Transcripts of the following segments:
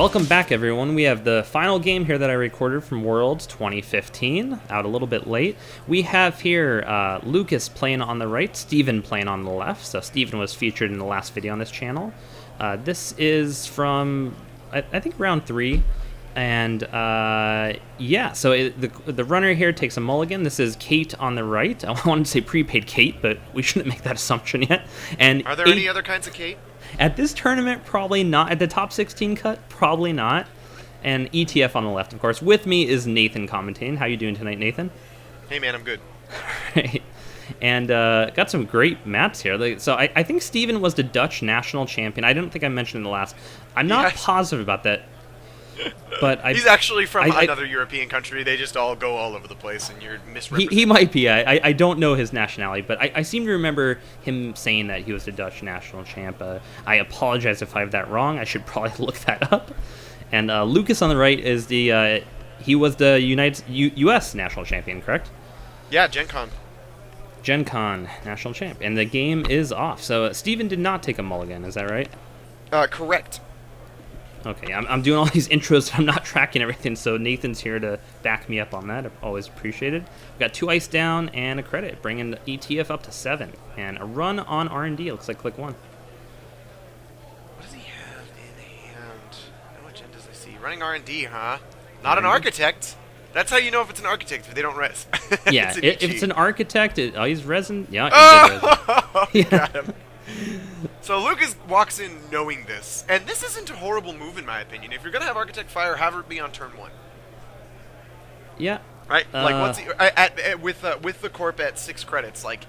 Welcome back, everyone. We have the final game here that I recorded from Worlds 2015, out a little bit late. We have here Lucas playing on the right, Stjepan playing on the left. So Stjepan was featured in the last video on this channel. This is from, I think, round 3. And yeah, so the runner here takes a mulligan. This is Kate on the right. I wanted to say prepaid Kate, but we shouldn't make that assumption yet. And are there any other kinds of Kate? At this tournament, probably not. At the top 16 cut, probably not. And ETF on the left, of course. With me is Nathan commentating. How you doing tonight, Nathan? Hey, man, I'm good. Right. And got some great maps here. So I think Stjepan was the Dutch national champion. I don't think I mentioned in the last. I'm not positive about that. But he's actually from another European country. They just all go all over the place, and you're misrepresenting. He might be. I don't know his nationality, but I seem to remember him saying that he was the Dutch national champ. I apologize if I have that wrong. I should probably look that up. And Lucas on the right is he was the U.S. national champion, correct? Yeah, Gen Con. Gen Con national champ. And the game is off. So Stjepan did not take a mulligan, is that right? Correct. Okay, I'm doing all these intros, I'm not tracking everything, so Nathan's here to back me up on that. Always appreciated. We've got 2 ice down and a credit, bringing the ETF up to 7. And a run on R&D, looks like click 1. What does he have in hand? No agendas I see. Running R&D, huh? Not an architect. That's how you know if it's an architect, if they don't res. Yeah, if it's an architect, he's resin. Yeah, he got him. So Lucas walks in knowing this, and this isn't a horrible move in my opinion. If you're gonna have Architect Fire, have it be on turn 1. Yeah. Right. Like once with the corp at 6 credits, like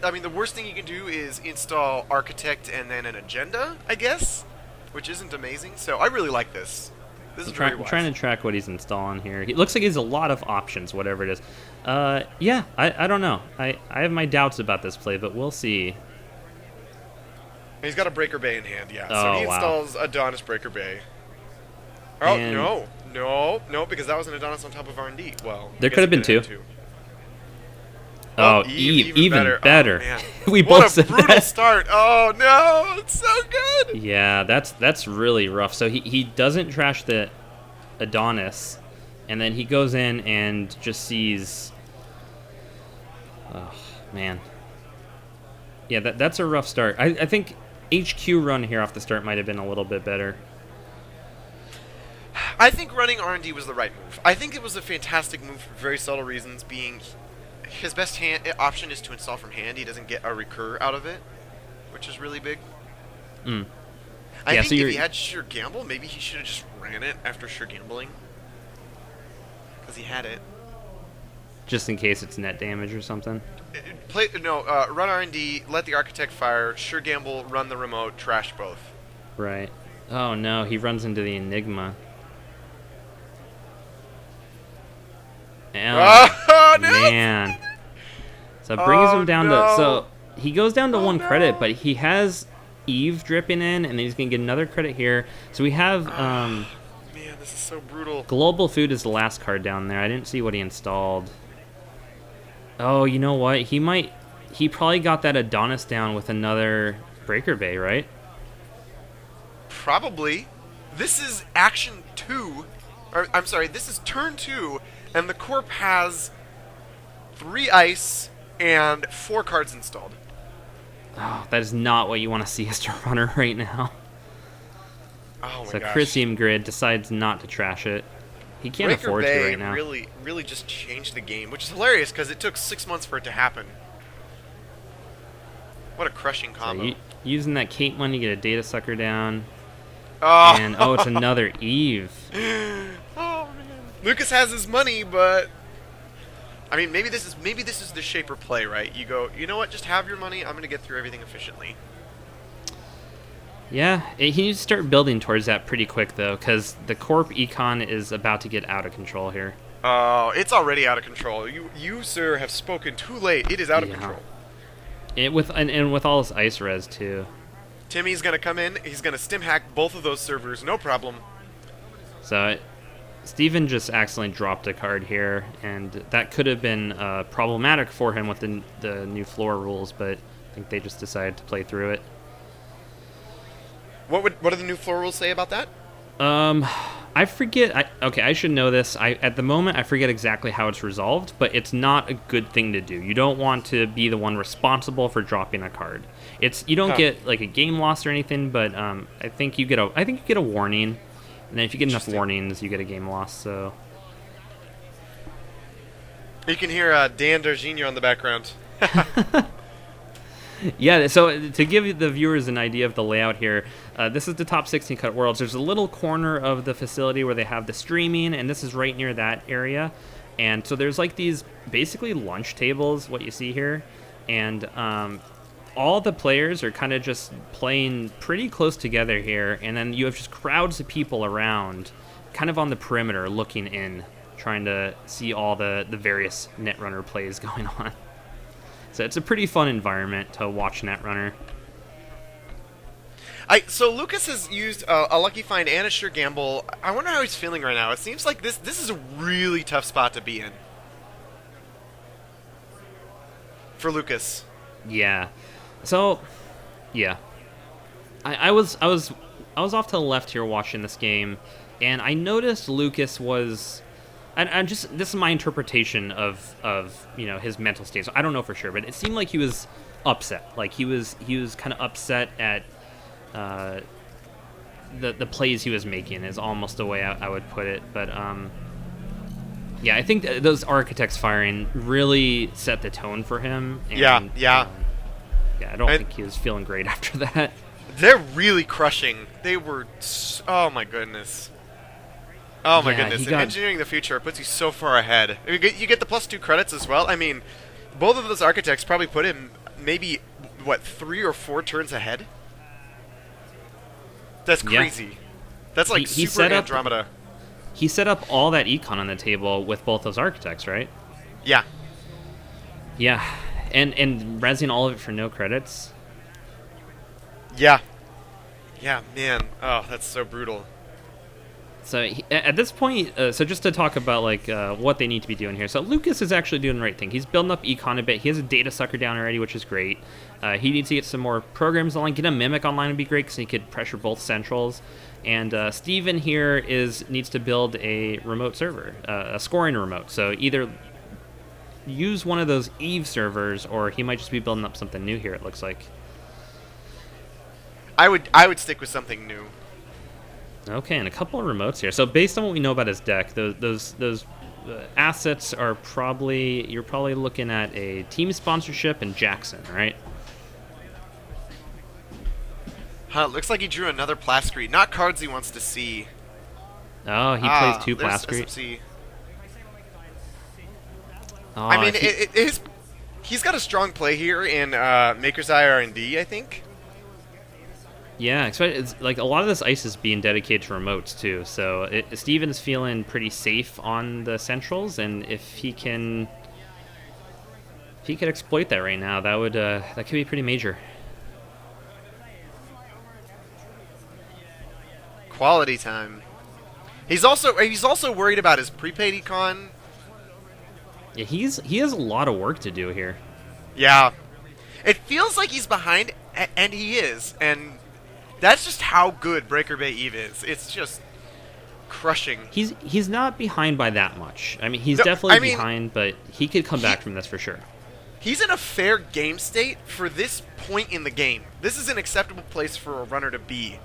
I mean, the worst thing you can do is install Architect and then an agenda, I guess, which isn't amazing. So I really like this. This is very wise. I'm trying to track what he's installing here. It looks like he has a lot of options, whatever it is. Yeah, I don't know. I have my doubts about this play, but we'll see. He's got a Breaker Bay in hand, yeah. So he installs Adonis Breaker Bay. Oh, no, because that was an Adonis on top of R&D. Well, there could have been 2. Oh, Eve, even better. Oh, We what both said a brutal that. start. Oh, no, it's so good. Yeah, that's really rough. So he doesn't trash the Adonis, and then he goes in and just sees... Oh, man. Yeah, that's a rough start. I think... HQ run here off the start might have been a little bit better. I think running R&D was the right move. I think it was a fantastic move for very subtle reasons, being his best option is to install from hand. He doesn't get a recur out of it, which is really big. I think if he had Sure Gamble, maybe he should have just ran it after Sure Gambling. Because he had it. Just in case it's net damage or something? Run R&D, let the Architect fire, Sure Gamble, run the remote, trash both. Right. Oh no, he runs into the Enigma. Oh, no! Man. So it brings him down to... So he goes down to 1 credit, but he has Eve dripping in, and then he's going to get another credit here. So we have... man, this is so brutal. Global Food is the last card down there. I didn't see what he installed. Oh, you know what? He probably got that Adonis down with another Breaker Bay, right? Probably. This is action 2. Or, I'm sorry, this is turn 2, and the corp has 3 ice and 4 cards installed. Oh, that is not what you want to see as a runner right now. Oh my so gosh. Chrysium Grid decides not to trash it. He can't Breaker afford Bay to right now. really just changed the game, which is hilarious because it took 6 months for it to happen. What a crushing combo. So using that Kate money, get a Data Sucker down. Oh. And, it's another Eve. Oh, man. Lucas has his money, but... I mean, maybe this is the shaper play, right? You go, you know what, just have your money, I'm going to get through everything efficiently. Yeah, he needs to start building towards that pretty quick, though, because the Corp Econ is about to get out of control here. Oh, it's already out of control. You, sir, have spoken too late. It is out of control. With all this ice res, too. Timmy's going to come in. He's going to stim hack both of those servers. No problem. So Stjepan just accidentally dropped a card here, and that could have been problematic for him with the new floor rules, but I think they just decided to play through it. What do the new floor rules say about that? Um, I forget. Okay, I should know this. At the moment I forget exactly how it's resolved, but it's not a good thing to do. You don't want to be the one responsible for dropping a card. You don't Huh. get like a game loss or anything, but I think you get a warning, and then if you get enough Interesting. warnings, you get a game loss. So You can hear Dan Darginho in the background. yeah. So to give the viewers an idea of the layout here, this is the top 16 cut worlds. There's a little corner of the facility where they have the streaming, and this is right near that area. And so there's like these basically lunch tables, what you see here, and all the players are kind of just playing pretty close together here, and then you have just crowds of people around, kind of on the perimeter looking in, trying to see all the various Netrunner plays going on. So it's a pretty fun environment to watch Netrunner. So Lucas has used a Lucky Find and a Sure Gamble. I wonder how he's feeling right now. It seems like this is a really tough spot to be in for Lucas. Yeah. So, yeah. I was off to the left here watching this game, and I noticed Lucas was. And just this is my interpretation of his mental state. So I don't know for sure, but it seemed like he was upset. Like he was kind of upset at the plays he was making is almost the way I would put it. But yeah, I think those architects firing really set the tone for him. And, Yeah. yeah, I don't think he was feeling great after that. They're really crushing. They were. Oh my goodness. Oh my goodness! In Engineering the Future, it puts you so far ahead. You get the +2 credits as well. I mean, both of those architects probably put him maybe 3 or 4 turns ahead. That's crazy. Yeah. That's like super Andromeda. He set up all that econ on the table with both those architects, right? Yeah. Yeah, and rezzing all of it for no credits. Yeah. Yeah, man. Oh, that's so brutal. So at this point, so just to talk about like what they need to be doing here. So Lucas is actually doing the right thing. He's building up econ a bit. He has a data sucker down already, which is great. He needs to get some more programs online. Get a mimic online would be great because he could pressure both centrals. And Stjepan here needs to build a remote server, a scoring remote. So either use one of those Eve servers, or he might just be building up something new here. It looks like. I would stick with something new. Okay, and a couple of remotes here. So based on what we know about his deck, those assets are you're probably looking at a team sponsorship and Jackson, right? Looks like he drew another Plascrete. Not cards he wants to see. Oh, he plays 2 Plascrete. Oh, I mean, he's got a strong play here in Maker's Eye R&D, I think. Yeah, it's like a lot of this ice is being dedicated to remotes too. So Stjepan is feeling pretty safe on the centrals, and if he could exploit that right now, that could be pretty major. Quality time. He's also worried about his prepaid econ. Yeah, he has a lot of work to do here. Yeah, it feels like he's behind, and he is, and that's just how good Breaker Bay Eve is. It's just crushing. He's not behind by that much. I mean, he's definitely behind, but he could come back from this for sure. He's in a fair game state for this point in the game. This is an acceptable place for a runner to be.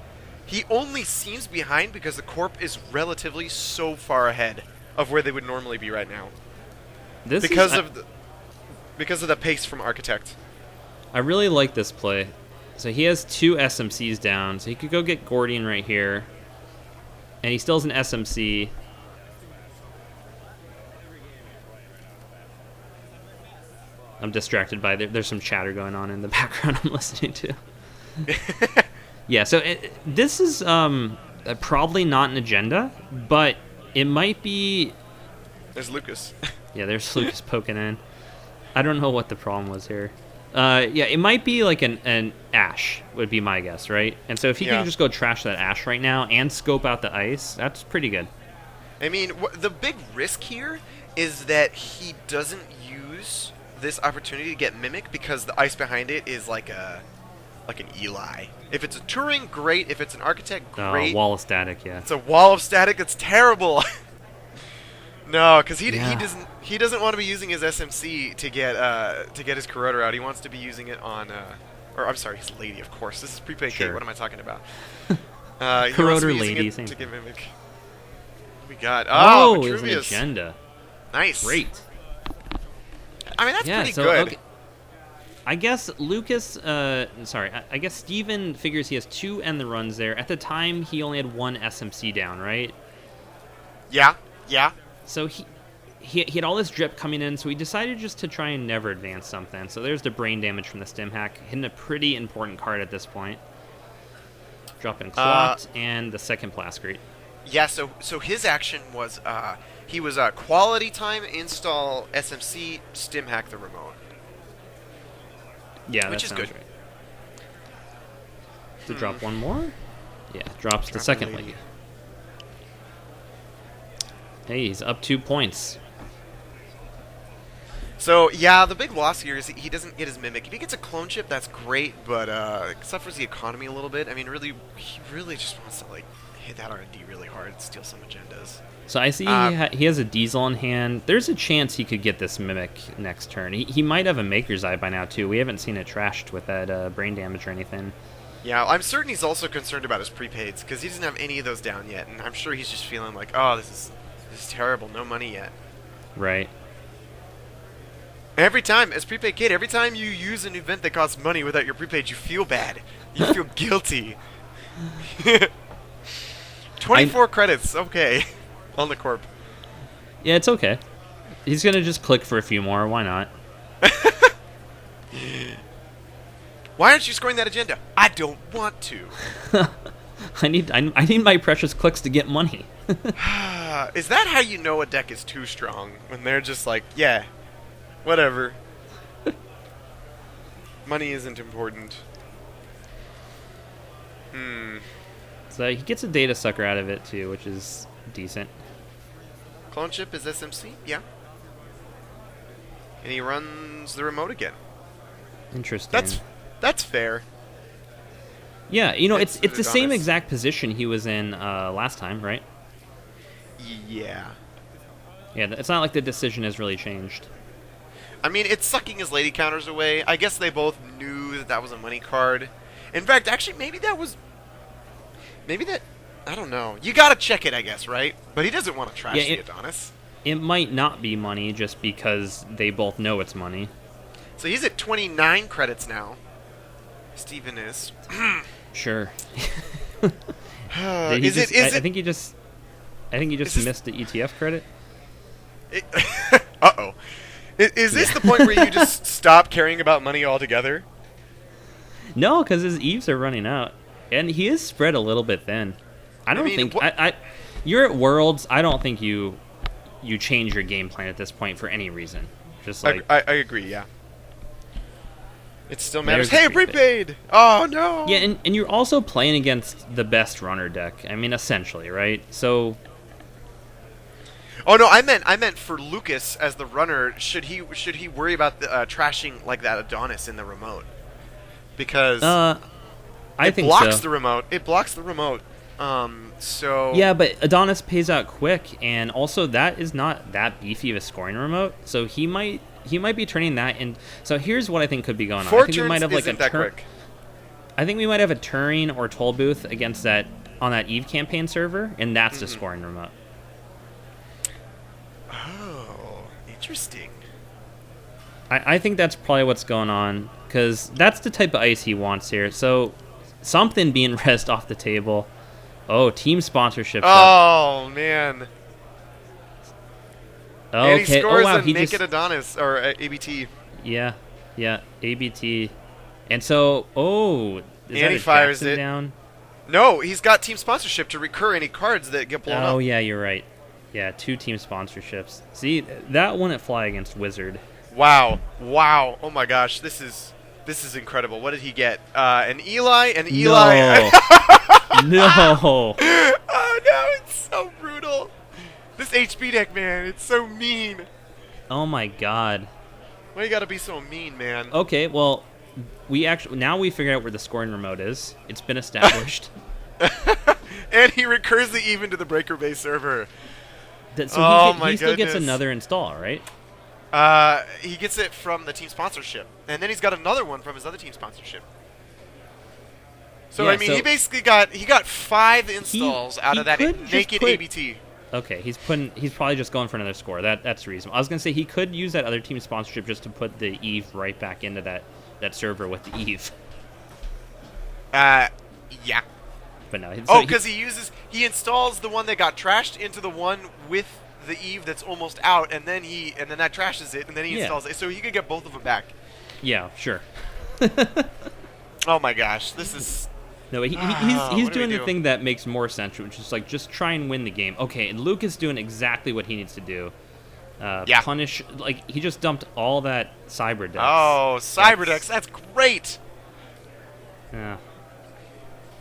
He only seems behind because the Corp is relatively so far ahead of where they would normally be right now. Because of the pace from Architect. I really like this play. So he has 2 SMCs down, so he could go get Gordian right here. And he still has an SMC. I'm distracted by there's some chatter going on in the background I'm listening to. Yeah, so this is probably not an agenda, but it might be... There's Lucas. Yeah, there's Lucas poking in. I don't know what the problem was here. Yeah, it might be like an Ash, would be my guess, right? And so if he can just go trash that Ash right now and scope out the ice, that's pretty good. I mean, the big risk here is that he doesn't use this opportunity to get Mimic because the ice behind it is like a like an Eli. If it's a Turing, great. If it's an Architect, great. Wall of static, yeah. It's a wall of static. That's terrible. No, because he doesn't want to be using his SMC to get his corroder out. He wants to be using it on or I'm sorry, his lady, of course. This is prepaid Sure. Kate. What am I talking about? Corroder lady. To give him we got it's an Vitruvius. agenda. Nice. Great. I mean, that's pretty so, good. Okay. I guess Lucas, I guess Steven figures he has 2 end the runs there. At the time, he only had 1 SMC down, right? Yeah. So he had all this drip coming in, so he decided just to try and never advance something. So there's the brain damage from the stim hack, hitting a pretty important card at this point. Dropping Clot and the second Plascrete. Yeah, so his action was he was quality time install SMC stim hack the remote. Yeah, which that is sounds good. right. To drop one more? Yeah, drops the second lady. Hey, he's up 2 points. So, yeah, the big loss here is he doesn't get his Mimic. If he gets a clone chip, that's great, but it suffers the economy a little bit. I mean, really, he really just wants to, like, hit that R&D really hard and steal some agendas. So I see he has a Diesel in hand. There's a chance he could get this Mimic next turn. He might have a Maker's Eye by now, too. We haven't seen it trashed with that brain damage or anything. Yeah, I'm certain he's also concerned about his prepaids, because he doesn't have any of those down yet, and I'm sure he's just feeling like, oh, this is terrible, no money yet. Right. Every time, as prepaid kid, every time you use an event that costs money without your prepaid, you feel bad. You feel guilty. 24 credits, okay, on the corp. Yeah, it's okay. He's gonna just click for a few more. Why not? Why aren't you scoring that agenda? I don't want to. I need my precious clicks to get money. Is that how you know a deck is too strong? When they're just like, yeah, whatever. Money isn't important. So he gets a data sucker out of it too, which is decent. Clone chip is SMC, yeah. And he runs the remote again. Interesting. That's fair. Yeah, it's the same Adonis. exact position he was in last time, right? Yeah. Yeah, it's not like the decision has really changed. I mean, it's sucking his lady counters away. I guess they both knew that was a money card. In fact, actually, maybe that, I don't know. You gotta check it, I guess, right? But he doesn't want to trash the Adonis. It might not be money just because they both know it's money. So he's at 29 credits now. Steven is. Sure. I think he just missed the ETF credit. Uh-oh. Is this the point where you just stop caring about money altogether? No, because his Eves are running out. And he is spread a little bit thin. You're at Worlds. I don't think you change your game plan at this point for any reason. Just like I agree, yeah. It still matters. There's Hey, a prepaid! Oh, no! Yeah, and you're also playing against the best runner deck. I mean, essentially, right? So... Oh, no, I meant for Lucas as the runner, should he worry about the, trashing like that Adonis in the remote? Because I think blocks so. the remote. It blocks the remote. So... Yeah, but Adonis pays out quick, and also that is not that beefy of a scoring remote, so he might be turning that in. So here's what I think could be going on. I think we might have like I think we might have a Turing or Toll Booth against that on that Eve campaign server, and that's the scoring remote. Oh, interesting. I think that's probably what's going on, because that's the type of ice he wants here. So something being rezzed off the table. Oh, team sponsorships. Oh, man. Okay. And he scores wow, a naked Adonis, or ABT. Yeah, ABT. And so, is And that he a fires Jackson it. down? No, he's got team sponsorship to recur any cards that get blown up. Oh, yeah, you're right. Yeah, 2 team sponsorships. See, that wouldn't fly against Wizard. Wow. Oh my gosh, this is incredible. What did he get? An Eli? No. No. Oh no, it's so brutal. This HP deck, man, it's so mean. Oh my god. Why you gotta be so mean, man? Okay, well, we figured out where the scoring remote is. It's been established. And he recurs the even to the breaker base server. So he still gets another install, right? He gets it from the team sponsorship, and then he's got another one from his other team sponsorship. So Yeah, I mean, he basically got 5 installs out of that naked ABT. Okay, he's probably just going for another score. That's reasonable. I was gonna say he could use that other team sponsorship just to put the Eve right back into that server with the Eve. Yeah. But no. Because he installs the one that got trashed into the one with the Eve that's almost out, and then that trashes it, and then he installs it, so he could get both of them back. Yeah, sure. Oh my gosh, this is. No, he's doing the thing that makes more sense, which is like just try and win the game. Okay, and Luke is doing exactly what he needs to do. Punish, like he just dumped all that Cyberdex. Oh, Cyberdex, that's great. Yeah.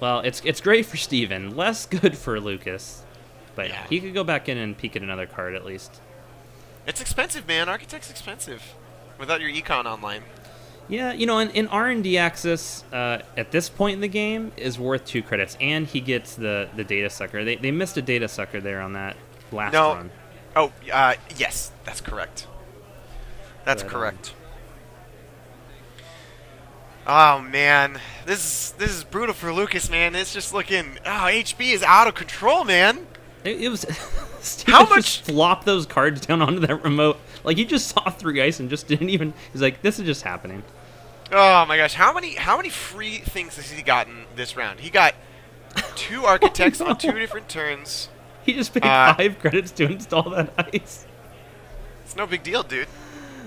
Well, it's great for Steven, less good for Lucas, but he could go back in and peek at another card at least. It's expensive, man. Architect's expensive without your econ online. Yeah, in R&D access at this point in the game is worth 2 credits, and he gets the data sucker. They missed a data sucker there on that last run. Oh, yes, that's correct. That's correct. Oh man, this is brutal for Lucas, man. It's just looking. HB is out of control, man. It was. How much? Just flopped those cards down onto that remote. Like he just saw 3 ice and just didn't even. He's like, this is just happening. Oh my gosh, how many free things has he gotten this round? He got 2 architects on 2 different turns. He just paid 5 credits to install that ice. It's no big deal, dude.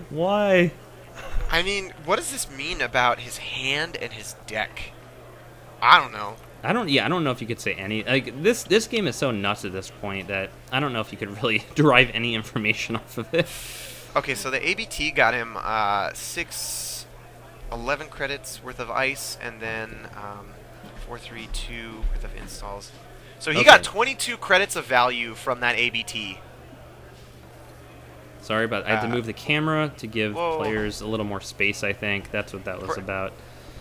Why? I mean, what does this mean about his hand and his deck? I don't know. I don't know if you could say any. Like this game is so nuts at this point that I don't know if you could really derive any information off of it. Okay, so the ABT got him 11 credits worth of ice, and then 432 worth of installs. So he got 22 credits of value from that ABT. Sorry about. I had to move the camera to give players a little more space. I think that's what that was about.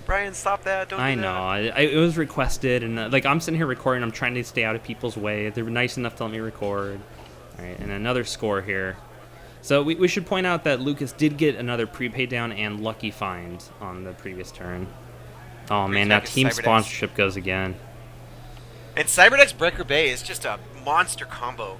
Brian, stop that! Don't I do know. that. It was requested, and I'm sitting here recording. I'm trying to stay out of people's way. They were nice enough to let me record. All right, and another score here. So we should point out that Lucas did get another prepaid down and lucky find on the previous turn. Oh man, that team sponsorship goes again. And Cyberdex Breaker Bay is just a monster combo.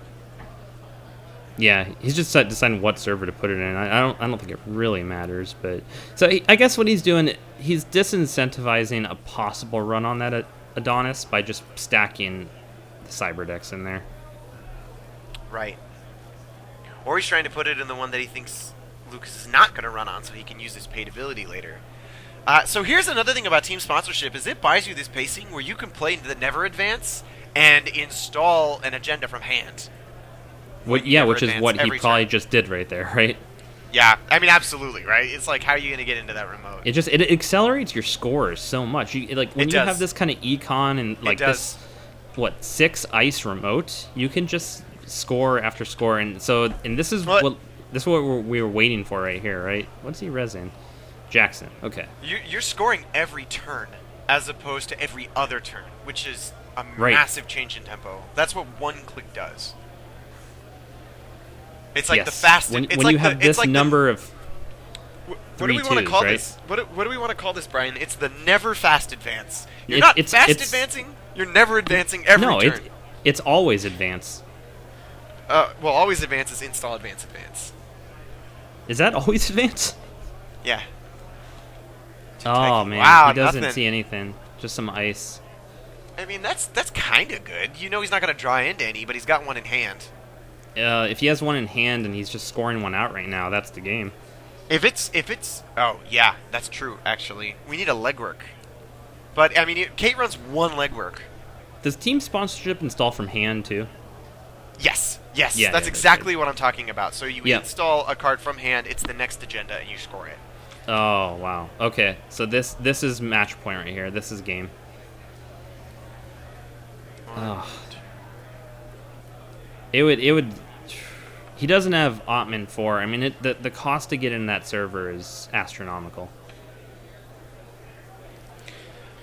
Yeah, he's just deciding what server to put it in. I don't think it really matters, but so I guess what he's doing, he's disincentivizing a possible run on that Adonis by just stacking the Cyberdex in there. Right. Or he's trying to put it in the one that he thinks Lucas is not going to run on, so he can use his paid ability later. So here's another thing about team sponsorship: is it buys you this pacing where you can play into the Never Advance and install an agenda from hand. Which is what he probably just did right there, right? Yeah, I mean, absolutely, right? It's like, how are you going to get into that remote? It accelerates your scores so much. When you have this kind of econ and like this, 6 ice remote, you can just score after score, and this is what we were waiting for right here, right? What's he resin? Jackson. Okay. You're scoring every turn as opposed to every other turn, which is a massive change in tempo. That's what one click does. It's like the fastest. When you have this number of what do we want to call this? What do we want to call this, Brian? It's the never fast advance. You're not fast advancing. You're never advancing every turn. No, it's always advance. Well, always advance is install advance advance. Is that always advance? Yeah. Oh man, wow, he doesn't see anything. Just some ice. I mean, that's kind of good. You know he's not going to draw into any, but he's got one in hand. If he has one in hand and he's just scoring one out right now, that's the game. If it's oh yeah, that's true. Actually, we need a legwork. But I mean, Kate runs one legwork. Does team sponsorship install from hand too? Yes. Yeah, that's exactly what I'm talking about. So you install a card from hand. It's the next agenda, and you score it. Oh wow. Okay, so this is match point right here. This is game. Oh. It would. He doesn't have Ottman 4. I mean, the cost to get in that server is astronomical.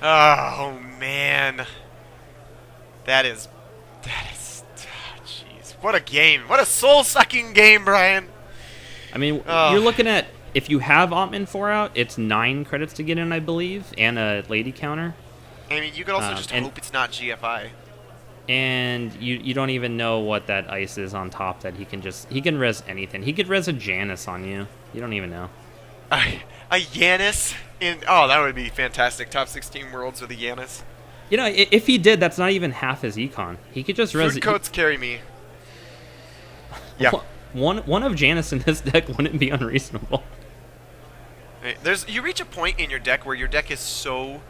Oh man, that is jeez. What a game! What a soul-sucking game, Brian. I mean, you're Oh, looking at, if you have Ottman 4 out, it's 9 credits to get in, I believe, and a lady counter. I mean, you could also just And hope it's not GFI. you don't even know what that ice is on top that he can res anything. He could res a Janus on you. You don't even know. A Yanis in that would be fantastic. Top 16 worlds with a Yanis. You know, if he did, that's not even half his econ. He could just res. Food coats carry me. Yeah. One of Janus in this deck wouldn't be unreasonable. You reach a point in your deck where your deck is so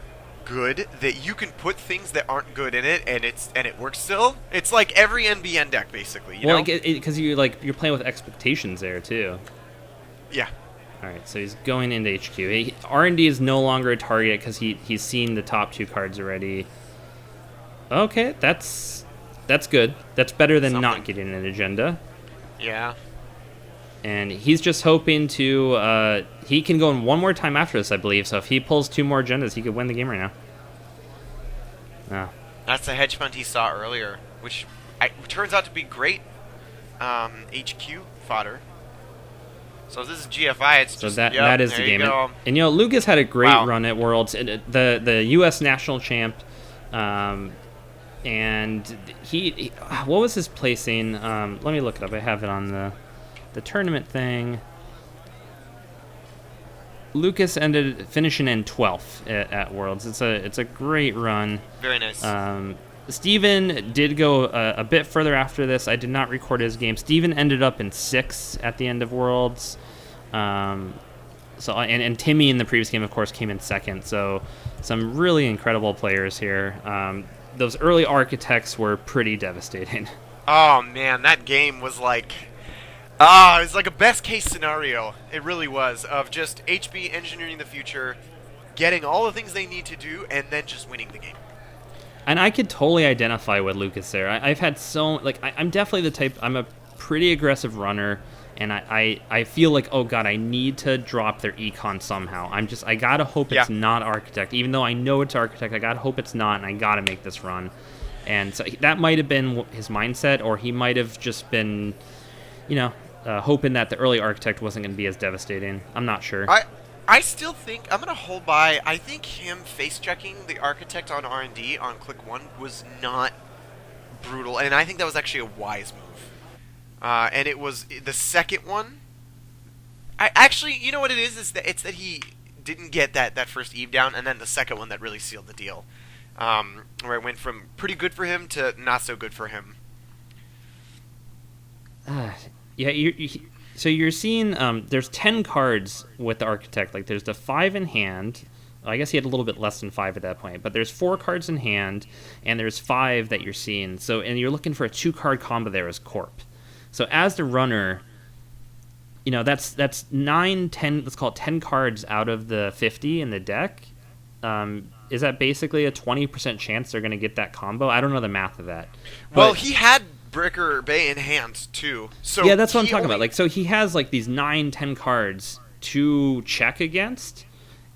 good that you can put things that aren't good in it, and it works still. It's like every NBN deck, basically. You know? Because you're playing with expectations there too. Yeah. All right, so he's going into HQ. R&D is no longer a target because he's seen the top 2 cards already. Okay, that's good. That's better than not getting an agenda. Yeah. And he's just hoping to... he can go in one more time after this, I believe. So if he pulls 2 more agendas, he could win the game right now. No. That's the hedge fund he saw earlier, which turns out to be great HQ fodder. So this is GFI. It's just that is the game. And you know, Lucas had a great run at Worlds, the U.S. national champ, and he what was his placing? Let me look it up. I have it on the tournament thing. Lucas ended finishing in 12th at Worlds. It's a great run. Very nice. Steven did go a bit further after this. I did not record his game. Steven ended up in 6th at the end of Worlds. And Timmy in the previous game, of course, came in 2nd. So some really incredible players here. Those early architects were pretty devastating. Oh man, that game was like... it was like a best case scenario. It really was, of just HB engineering the future, getting all the things they need to do, and then just winning the game. And I could totally identify with Lucas there. I've had I'm definitely the type, I'm a pretty aggressive runner, and I feel like, oh god, I need to drop their econ somehow. I gotta hope it's not Architect. Even though I know it's Architect, I gotta hope it's not, and I gotta make this run. And so that might have been his mindset, or he might have just been, hoping that the early Architect wasn't going to be as devastating. I'm not sure. I still think I'm going to hold by. I think him face-checking the Architect on R&D on click 1 was not brutal, and I think that was actually a wise move. And it was the second one. You know what it is that it's that he didn't get that first Eve down, and then the second one that really sealed the deal. Where it went from pretty good for him to not so good for him. Yeah, so you're seeing there's 10 cards with the Architect. Like there's the 5 in hand. I guess he had a little bit less than 5 at that point, but there's 4 cards in hand, and there's 5 that you're seeing. So, and you're looking for a 2-card combo there as Corp. So as the runner, that's 9, 10. Let's call it 10 cards out of the 50 in the deck. Is that basically a 20% chance they're going to get that combo? I don't know the math of that. Well, he had Breaker Bay in hand too. So yeah, that's what I'm talking about. Like, so he has like these 9, 10 cards to check against,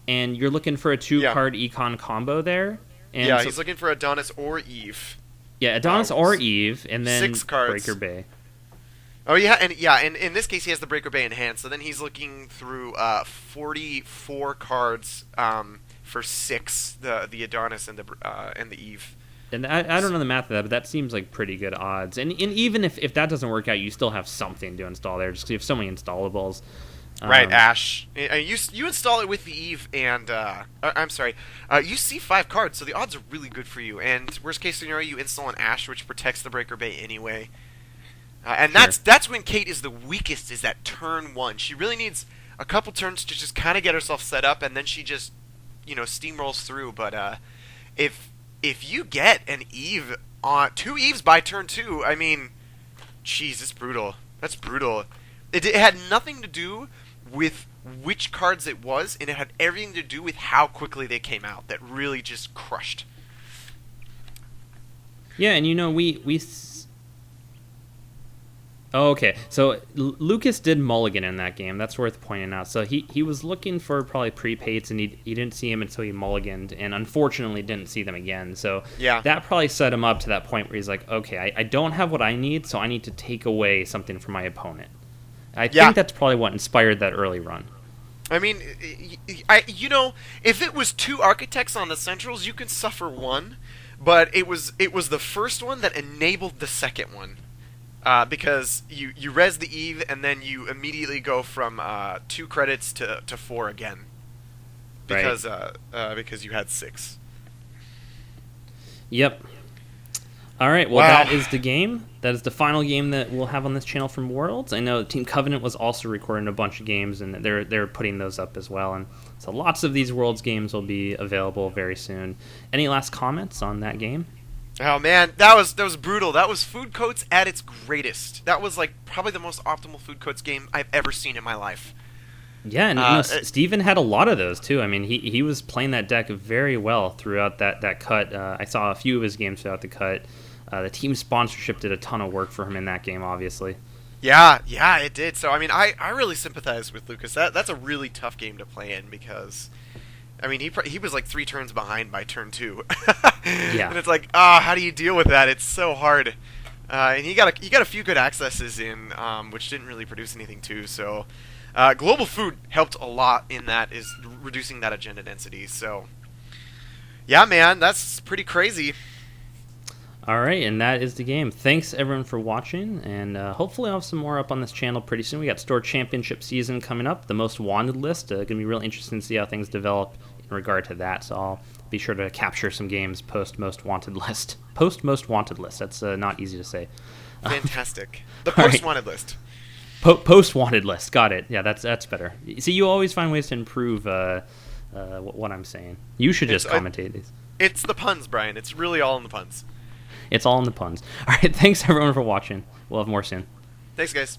and you're looking for a 2-card econ combo there. And he's looking for Adonis or Eve. Yeah, Adonis or Eve, and then 6 cards. Breaker Bay. Oh yeah, and in this case he has the Breaker Bay in hand. So then he's looking through 44 cards for 6, the Adonis and the Eve. And I don't know the math of that, but that seems like pretty good odds. And even if that doesn't work out, you still have something to install there, just because you have so many installables. Right, Ash. You install it with the Eve, and I'm sorry, you see 5 cards, so the odds are really good for you. And worst case scenario, you install an Ash, which protects the Breaker Bay anyway. And that's when Kate is the weakest, is that turn 1. She really needs a couple turns to just kind of get herself set up, and then she just steamrolls through. But if you get an Eve on 2 Eves by turn 2, I mean, jeez, it's brutal. That's brutal. It had nothing to do with which cards it was, and it had everything to do with how quickly they came out. That really just crushed. Yeah, and Oh, okay. So Lucas did mulligan in that game. That's worth pointing out. So he was looking for probably prepaids, and he didn't see him until he mulliganed, and unfortunately didn't see them again. So Yeah. that probably set him up to that point where he's like, okay, I don't have what I need, so I need to take away something from my opponent. I think that's probably what inspired that early run. I mean, if it was 2 architects on the centrals, you can suffer one, but it was the first one that enabled the second one. Because you res the Eve, and then you immediately go from 2 credits to 4 again. Because because you had 6. Yep. All right, well, Wow. that is the game. That is the final game that we'll have on this channel from Worlds. I know Team Covenant was also recording a bunch of games, and they're putting those up as well. And so lots of these Worlds games will be available very soon. Any last comments on that game? Oh man, that was brutal. That was Food Coats at its greatest. That was like probably the most optimal Food Coats game I've ever seen in my life. Yeah, and Steven had a lot of those too. I mean, he was playing that deck very well throughout that cut. I saw a few of his games throughout the cut. The team sponsorship did a ton of work for him in that game, obviously. Yeah, it did. So I mean, I really sympathize with Lucas. That's a really tough game to play in because, I mean, he was like 3 turns behind by turn 2. Yeah. And it's like, how do you deal with that? It's so hard. And he got a few good accesses in, which didn't really produce anything too. So, Global Food helped a lot in that, is reducing that agenda density. So, yeah, man, that's pretty crazy. All right, and that is the game. Thanks, everyone, for watching, and hopefully I'll have some more up on this channel pretty soon. We got Store Championship season coming up, the Most Wanted list. Going to be real interesting to see how things develop in regard to that, so I'll be sure to capture some games post-Most Wanted list. Post-Most Wanted list. That's not easy to say. Fantastic. The All right. Post-Wanted list. Post-Wanted list. Got it. Yeah, that's better. See, you always find ways to improve what I'm saying. You should just commentate these. It's the puns, Brian. It's really all in the puns. It's all in the puns. All right, thanks everyone for watching. We'll have more soon. Thanks, guys.